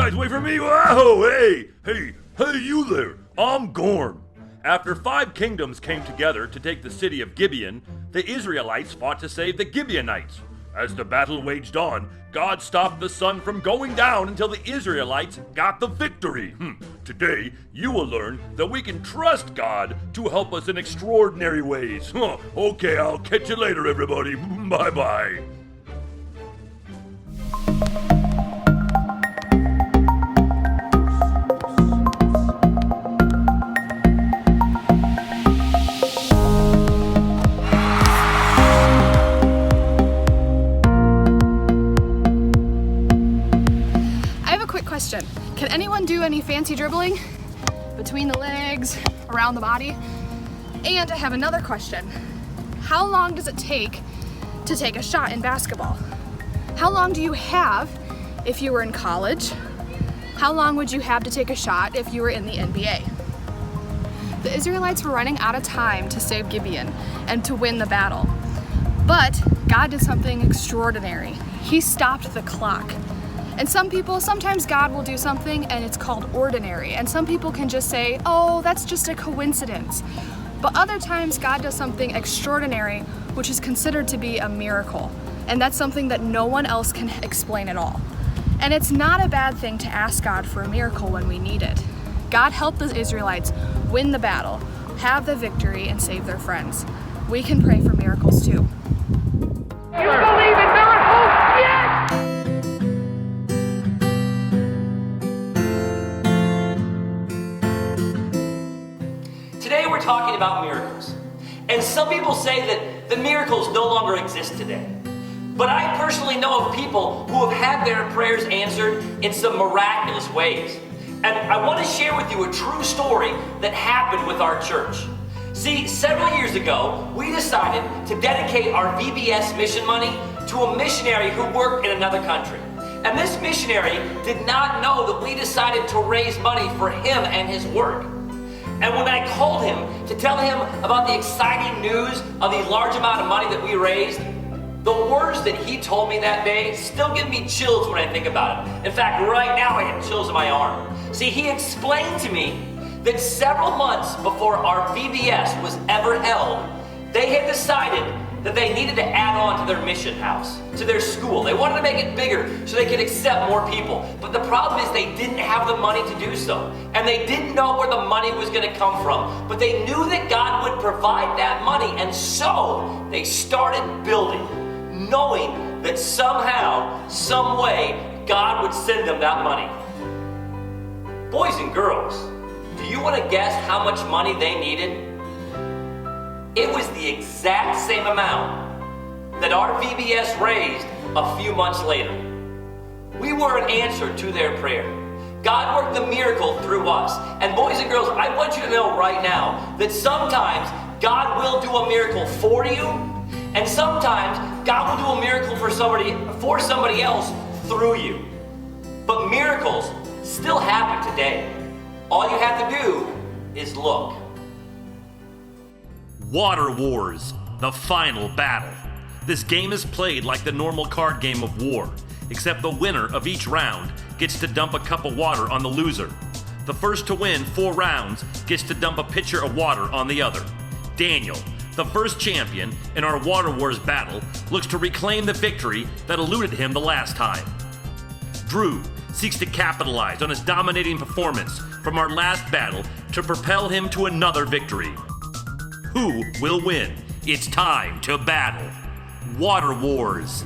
guys wait for me? Whoa, hey, you there. I'm Gorm. After 5 kingdoms came together to take the city of Gibeon, the Israelites fought to save the Gibeonites. As the battle waged on, God stopped the sun from going down until the Israelites got the victory. Today, you will learn that we can trust God to help us in extraordinary ways. Okay, I'll catch you later, everybody. Bye-bye. Question. Can anyone do any fancy dribbling between the legs, around the body? And I have another question. How long does it take to take a shot in basketball? How long do you have if you were in college? How long would you have to take a shot if you were in the NBA? The Israelites were running out of time to save Gibeon and to win the battle. But God did something extraordinary. He stopped the clock. And sometimes God will do something and it's called ordinary. And some people can just say, oh, that's just a coincidence. But other times God does something extraordinary, which is considered to be a miracle. And that's something that no one else can explain at all. And it's not a bad thing to ask God for a miracle when we need it. God helped the Israelites win the battle, have the victory, and save their friends. We can pray for miracles too. You believe in miracles? Yes! Today we're talking about miracles. And some people say that the miracles no longer exist today. But I personally know of people who have had their prayers answered in some miraculous ways. And I want to share with you a true story that happened with our church. See, several years ago, we decided to dedicate our VBS mission money to a missionary who worked in another country. And this missionary did not know that we decided to raise money for him and his work. And when I called him to tell him about the exciting news of the large amount of money that we raised, the words that he told me that day still give me chills when I think about it. In fact, right now I have chills in my arm. See, he explained to me that several months before our VBS was ever held, they had decided that they needed to add on to their mission house, to their school. They wanted to make it bigger so they could accept more people. But the problem is they didn't have the money to do so. And they didn't know where the money was going to come from. But they knew that God would provide that money. And so they started building, knowing that somehow, some way, God would send them that money. Boys and girls, do you want to guess how much money they needed? It was the exact same amount that our VBS raised a few months later. We were an answer to their prayer. God worked the miracle through us. And boys and girls, I want you to know right now that sometimes God will do a miracle for you, and sometimes God will do a miracle for somebody else through you. But miracles still happen today. All you have to do is look. Water Wars, the final battle. This game is played like the normal card game of war, except the winner of each round gets to dump a cup of water on the loser. The first to win 4 rounds gets to dump a pitcher of water on the other. Daniel, the first champion in our Water Wars battle, looks to reclaim the victory that eluded him the last time. Drew seeks to capitalize on his dominating performance from our last battle to propel him to another victory. Who will win? It's time to battle. Water Wars.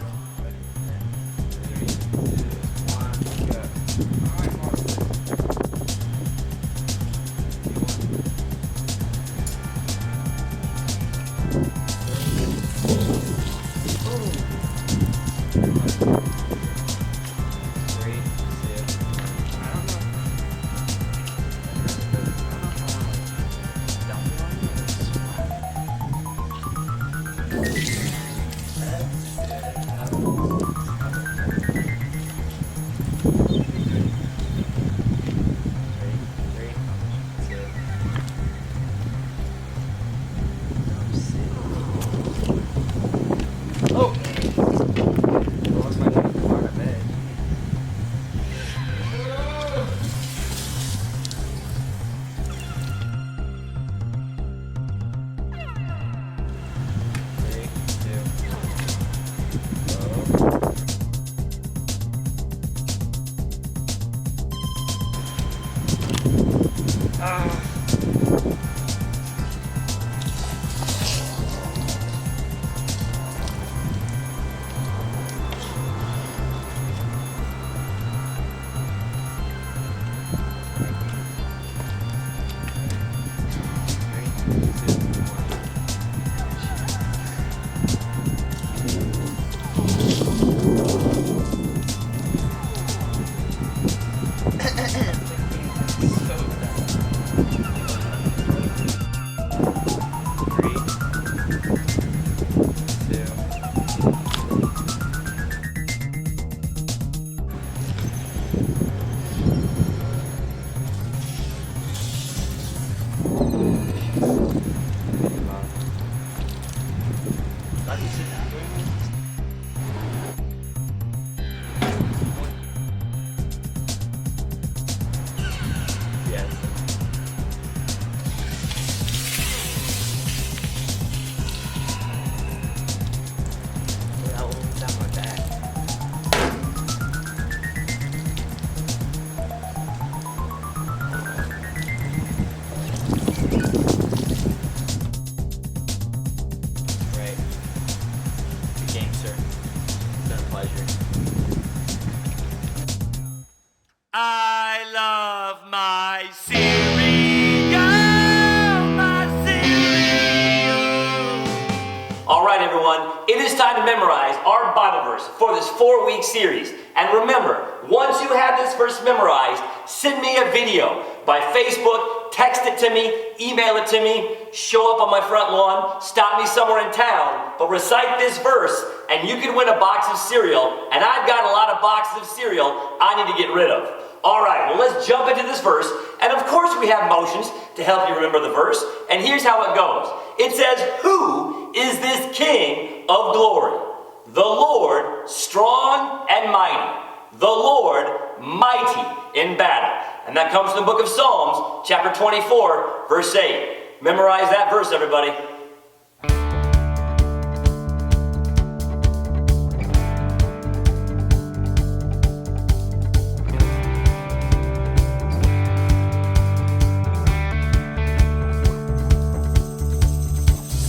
everyone, it is time to memorize our Bible verse for this 4-week series. And remember, once you have this verse memorized, send me a video by Facebook, text it to me, email it to me, show up on my front lawn, stop me somewhere in town, but recite this verse and you can win a box of cereal, and I've got a lot of boxes of cereal I need to get rid of. All right, well, let's jump into this verse. And of course, we have motions to help you remember the verse. And here's how it goes. It says, "Who is this King of glory? The Lord, strong and mighty. The Lord, mighty in battle." And that comes from the book of Psalms, chapter 24, verse 8. Memorize that verse, everybody.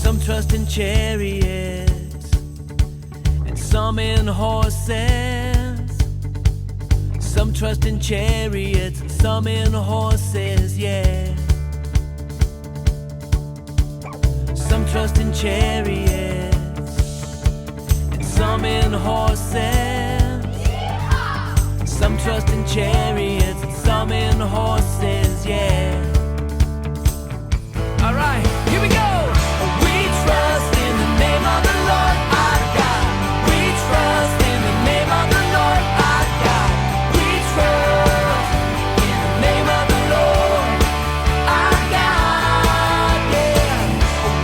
Some trust in chariots and some in horses. Some trust in chariots and some in horses, yeah. Some trust in chariots and some in horses. Some trust in chariots and some in horses, yeah. All right, here we go. Trust in the name of the Lord our God. We trust in the name of the Lord our God. We trust in the name of the Lord our God. Yeah.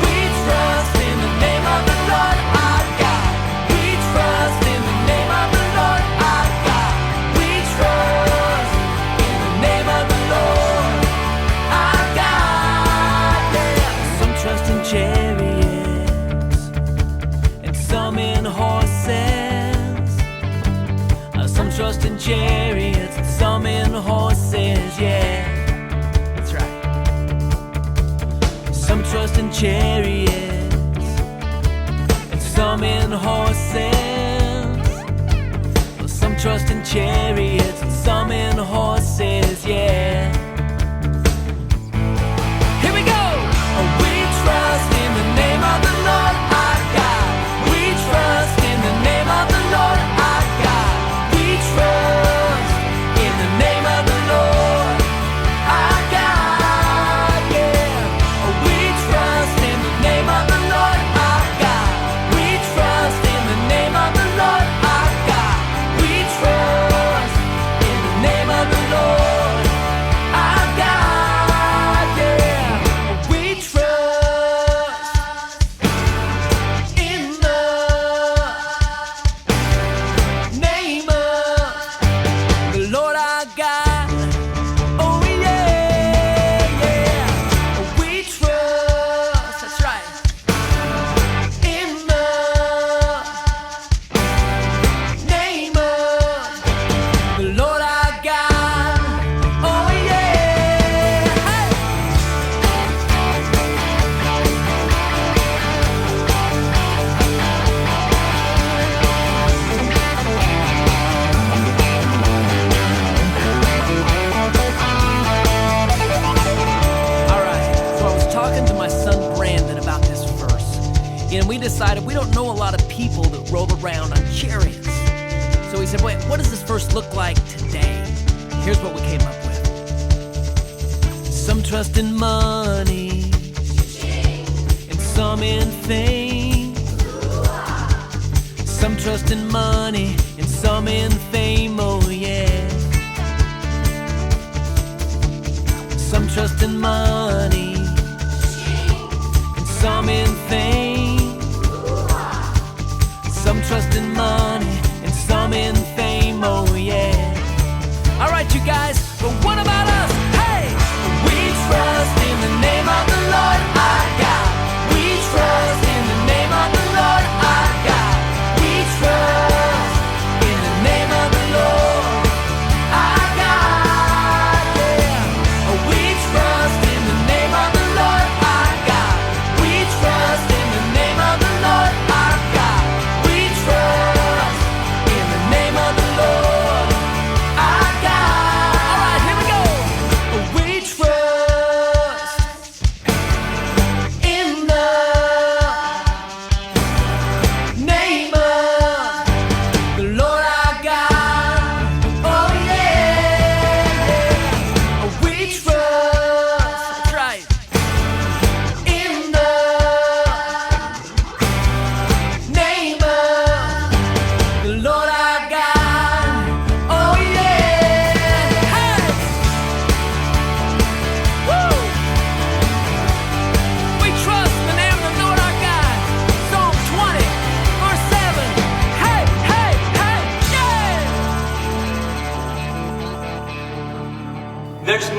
We trust in the name of the Lord our God. We trust in the name of the Lord our God. We trust in the name of the Lord our God. Yeah. Some trust in chariots, some in horses. Some trust in chariots and some in horses, yeah. That's right. Some trust in chariots and some in horses. Some trust in chariots and some in horses, yeah. Here we go. We trust in the name of the Lord our God. We trust in the name of the Lord our God. We trust in the name of the Lord our God, yeah. We trust in the name of the Lord our God. We trust in the name of the Lord our God. We trust in the name of the Lord our God, yeah. We trust in the name of the Lord our God. Oh yeah, yeah. We trust, that's right, in the name of the Lord our God. Oh yeah. Hey. Alright, so I was talking to my son Brandon about this verse, and we decided we don't know a lot of people that roll around on chariots. So we said, wait, what does this verse look like today? Here's what we came up with. Some trust in money and some in fame. Some trust in money and some in fame, oh yeah. Some trust in money and some in fame. Some trust in money and some in fame, oh yeah. All right, you guys, but what about us? Hey, we trust in the name of the Lord our God. We trust in the name of the Lord our God. We trust in the name of the Lord our God, yeah. We trust in the name of the Lord our God. We trust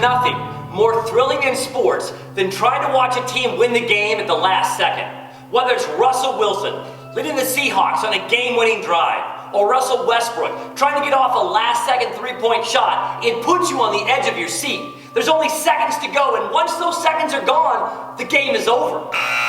nothing more thrilling in sports than trying to watch a team win the game at the last second. Whether it's Russell Wilson leading the Seahawks on a game-winning drive, or Russell Westbrook trying to get off a last-second three-point shot, it puts you on the edge of your seat. There's only seconds to go, and once those seconds are gone, the game is over.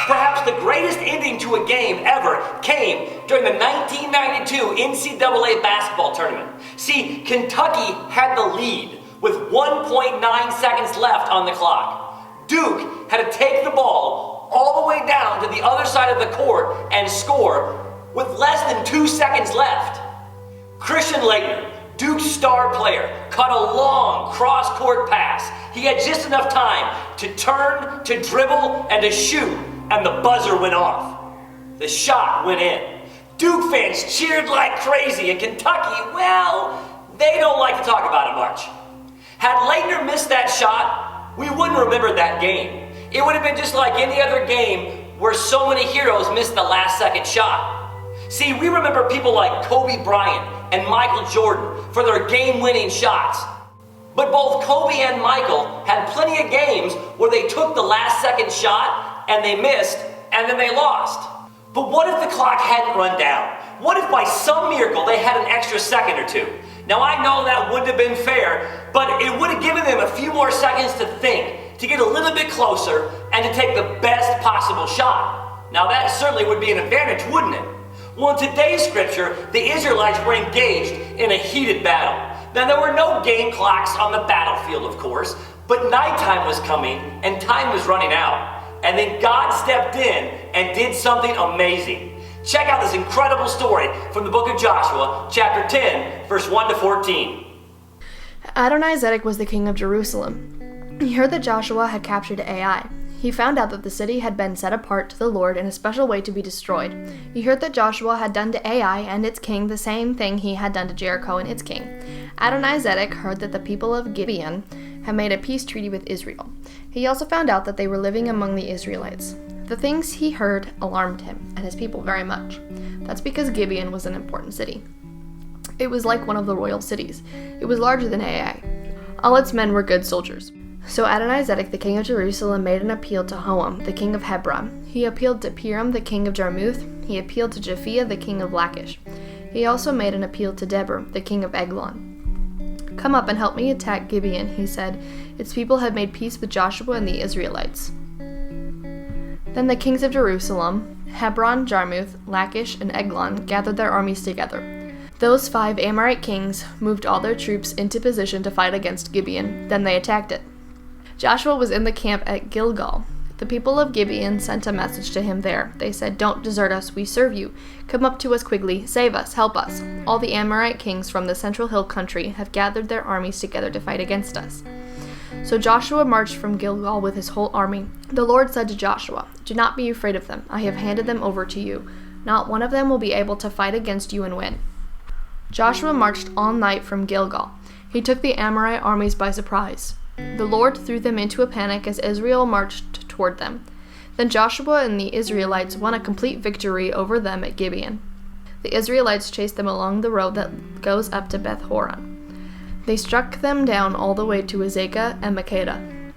Perhaps the greatest ending to a game ever came during the 1992 NCAA basketball tournament. See, Kentucky had the lead with 1.9 seconds left on the clock. Duke had to take the ball all the way down to the other side of the court and score with less than 2 seconds left. Christian Laettner, Duke's star player, caught a long cross-court pass. He had just enough time to turn, to dribble, and to shoot, and the buzzer went off. The shot went in. Duke fans cheered like crazy, and Kentucky, well, they don't like to talk about it much. Had Laettner missed that shot, we wouldn't remember that game. It would have been just like any other game where so many heroes missed the last-second shot. See, we remember people like Kobe Bryant and Michael Jordan for their game-winning shots. But both Kobe and Michael had plenty of games where they took the last-second shot and they missed and then they lost. But what if the clock hadn't run down? What if by some miracle they had an extra second or two? Now I know that wouldn't have been fair, but it would have given them a few more seconds to think, to get a little bit closer, and to take the best possible shot. Now that certainly would be an advantage, wouldn't it? Well, in today's scripture, the Israelites were engaged in a heated battle. Now, there were no game clocks on the battlefield, of course, but nighttime was coming and time was running out. And then God stepped in and did something amazing. Check out this incredible story from the book of Joshua, chapter 10, verse 1 to 14. Adonizedek was the king of Jerusalem. He heard that Joshua had captured Ai. He found out that the city had been set apart to the Lord in a special way to be destroyed. He heard that Joshua had done to Ai and its king the same thing he had done to Jericho and its king. Adonizedek heard that the people of Gibeon had made a peace treaty with Israel. He also found out that they were living among the Israelites. The things he heard alarmed him and his people very much. That's because Gibeon was an important city. It was like one of the royal cities. It was larger than Ai. All its men were good soldiers. So Adonizedek, the king of Jerusalem, made an appeal to Hoam, the king of Hebron. He appealed to Piram, the king of Jarmuth. He appealed to Japhia, the king of Lachish. He also made an appeal to Deborah, the king of Eglon. Come up and help me attack Gibeon, he said. Its people had made peace with Joshua and the Israelites. Then the kings of Jerusalem, Hebron, Jarmuth, Lachish, and Eglon gathered their armies together. Those 5 Amorite kings moved all their troops into position to fight against Gibeon. Then they attacked it. Joshua was in the camp at Gilgal. The people of Gibeon sent a message to him there. They said, "Don't desert us, we serve you. Come up to us quickly, save us, help us. All the Amorite kings from the central hill country have gathered their armies together to fight against us." So Joshua marched from Gilgal with his whole army. The Lord said to Joshua, "Do not be afraid of them. I have handed them over to you. Not one of them will be able to fight against you and win." Joshua marched all night from Gilgal. He took the Amorite armies by surprise. The Lord threw them into a panic as Israel marched toward them. Then Joshua and the Israelites won a complete victory over them at Gibeon. The Israelites chased them along the road that goes up to Beth Horon. They struck them down all the way to Azekah and Makkedah.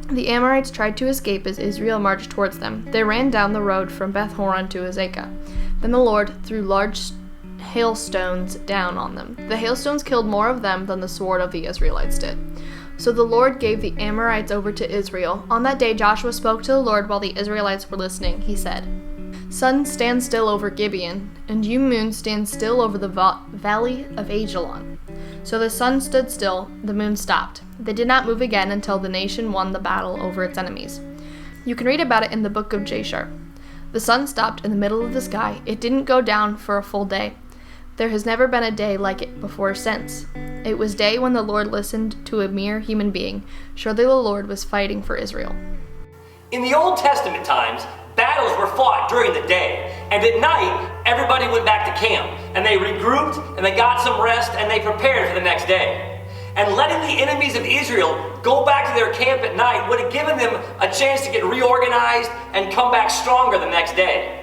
The Amorites tried to escape as Israel marched towards them. They ran down the road from Beth Horon to Azekah. Then the Lord threw large hailstones down on them. The hailstones killed more of them than the sword of the Israelites did. So the Lord gave the Amorites over to Israel. On that day Joshua spoke to the Lord while the Israelites were listening. He said, "Sun, stand still over Gibeon, and you, moon, stand still over the valley of Ajalon." So the sun stood still, the moon stopped. They did not move again until the nation won the battle over its enemies. You can read about it in the book of Jasher. The sun stopped in the middle of the sky. It didn't go down for a full day. There has never been a day like it before or since. It was day when the Lord listened to a mere human being. Surely the Lord was fighting for Israel. In the Old Testament times, battles were fought during the day, and at night, everybody went back to camp, and they regrouped, and they got some rest, and they prepared for the next day. And letting the enemies of Israel go back to their camp at night would have given them a chance to get reorganized and come back stronger the next day.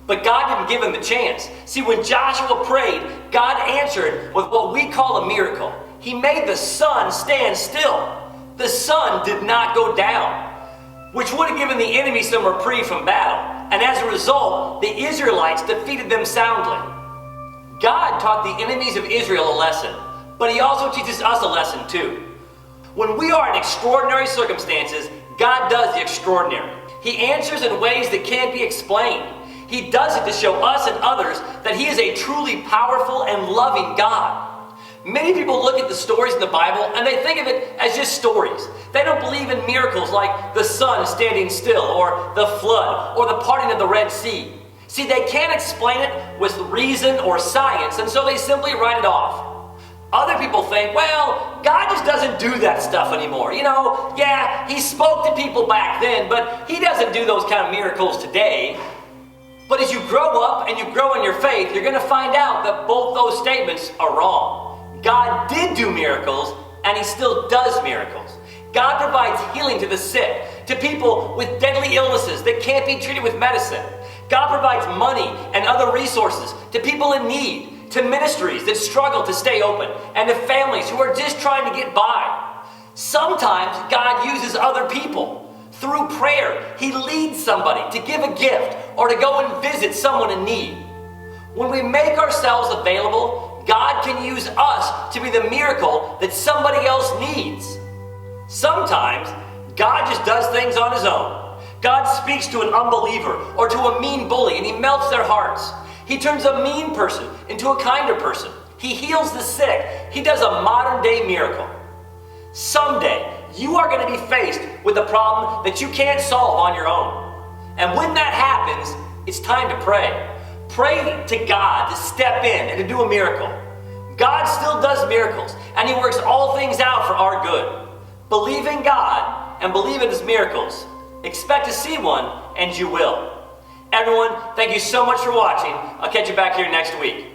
But God didn't give him the chance. See, when Joshua prayed, God answered with what we call a miracle. He made the sun stand still. The sun did not go down, which would have given the enemy some reprieve from battle. And as a result, the Israelites defeated them soundly. God taught the enemies of Israel a lesson, but he also teaches us a lesson too. When we are in extraordinary circumstances, God does the extraordinary. He answers in ways that can't be explained. He does it to show us and others that he is a truly powerful and loving God. Many people look at the stories in the Bible and they think of it as just stories. They don't believe in miracles like the sun standing still, or the flood, or the parting of the Red Sea. See, they can't explain it with reason or science, and so they simply write it off. Other people think, well, God just doesn't do that stuff anymore. Yeah, he spoke to people back then, but he doesn't do those kind of miracles today. But as you grow up and you grow in your faith, you're going to find out that both those statements are wrong. God did do miracles, and he still does miracles. God provides healing to the sick, to people with deadly illnesses that can't be treated with medicine. God provides money and other resources to people in need, to ministries that struggle to stay open, and to families who are just trying to get by. Sometimes God uses other people. Through prayer, he leads somebody to give a gift or to go and visit someone in need. When we make ourselves available, God can use us to be the miracle that somebody else needs. Sometimes, God just does things on his own. God speaks to an unbeliever or to a mean bully and he melts their hearts. He turns a mean person into a kinder person. He heals the sick. He does a modern day miracle. Someday, you are going to be faced with a problem that you can't solve on your own. And when that happens, it's time to pray. Pray to God to step in and to do a miracle. God still does miracles, and he works all things out for our good. Believe in God and believe in his miracles. Expect to see one, and you will. Everyone, thank you so much for watching. I'll catch you back here next week.